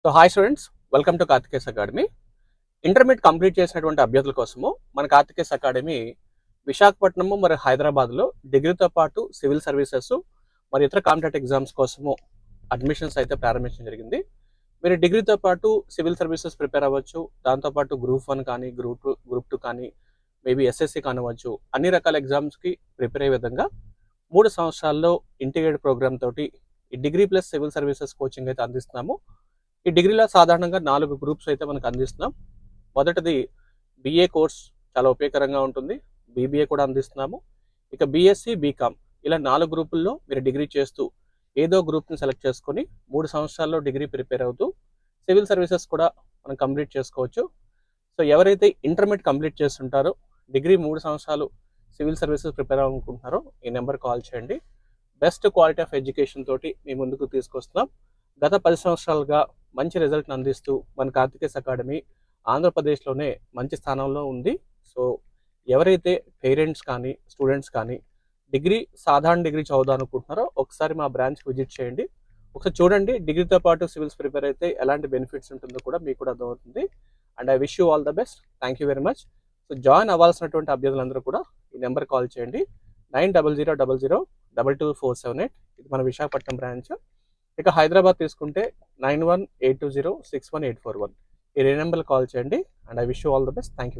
So hi students, welcome to కార్తికేస్ academy. Intermediate complete చేసినటువంటి అభ్యర్థుల కోసము మన కార్తికేస్ అకాడమీ విశాఖపట్నము మరియు హైదరాబాద్లో డిగ్రీతో పాటు సివిల్ సర్వీసెస్ మరి ఇతర కాంపిటేటివ్ ఎగ్జామ్స్ కోసము అడ్మిషన్స్ అయితే ప్రారంభించడం జరిగింది. మీరు డిగ్రీతో పాటు సివిల్ సర్వీసెస్ ప్రిపేర్ అవ్వచ్చు, దాంతోపాటు గ్రూప్ 1 కానీ గ్రూప్ 2 కానీ మేబీ ఎస్ఎస్సి కానివ్వచ్చు. అన్ని రకాల ఎగ్జామ్స్కి ప్రిపేర్ అయ్యే విధంగా 3 సంవత్సరాల్లో ఇంటిగ్రేటెడ్ ప్రోగ్రామ్ తోటి ఈ degree plus civil services coaching అయితే అందిస్తున్నాము. ఈ డిగ్రీలో సాధారణంగా 4 గ్రూప్స్ అయితే మనకు అందిస్తున్నాం. మొదటిది బిఏ కోర్స్, చాలా ఉపయోగకరంగా ఉంటుంది. బీబీఏ కూడా అందిస్తున్నాము. ఇక బీఎస్సీ, బీకామ్ ఇలా 4 గ్రూపుల్లో మీరు డిగ్రీ చేస్తూ ఏదో గ్రూప్ని సెలెక్ట్ చేసుకొని 3 సంవత్సరాల్లో డిగ్రీ ప్రిపేర్ అవుతూ సివిల్ సర్వీసెస్ కూడా మనం కంప్లీట్ చేసుకోవచ్చు. సో ఎవరైతే ఇంటర్మీడియట్ కంప్లీట్ చేస్తుంటారో డిగ్రీ 3 సంవత్సరాలు సివిల్ సర్వీసెస్ ప్రిపేర్ అవ్వాలనుకుంటున్నారో ఈ నెంబర్ కాల్ చేయండి. బెస్ట్ క్వాలిటీ ఆఫ్ ఎడ్యుకేషన్ తోటి మీ ముందుకు తీసుకొస్తున్నాం. గత 10 సంవత్సరాలుగా మంచి రిజల్ట్ని అందిస్తూ మన కార్తికేస్ అకాడమీ ఆంధ్రప్రదేశ్లోనే మంచి స్థానంలో ఉంది. సో ఎవరైతే పేరెంట్స్ కానీ స్టూడెంట్స్ కానీ సాధారణ డిగ్రీ చదువుదాం అనుకుంటున్నారో ఒకసారి మా బ్రాంచ్కి విజిట్ చేయండి. ఒకసారి చూడండి, డిగ్రీతో పాటు సివిల్స్ ప్రిపేర్ అయితే ఎలాంటి బెనిఫిట్స్ ఉంటుందో కూడా మీకు కూడా అర్థమవుతుంది. And I wish you all the best. Thank you very much. So join అవ్వాల్సినటువంటి అభ్యర్థులందరూ కూడా ఈ నెంబర్ కాల్ చేయండి. 9000002247. ఇది మన విశాఖపట్నం బ్రాంచ్. ఇక హైదరాబాద్ తీసుకుంటే 9182061841. ఈ నెంబర్కి కాల్ చేయండి. And I wish you all the best. Thank you.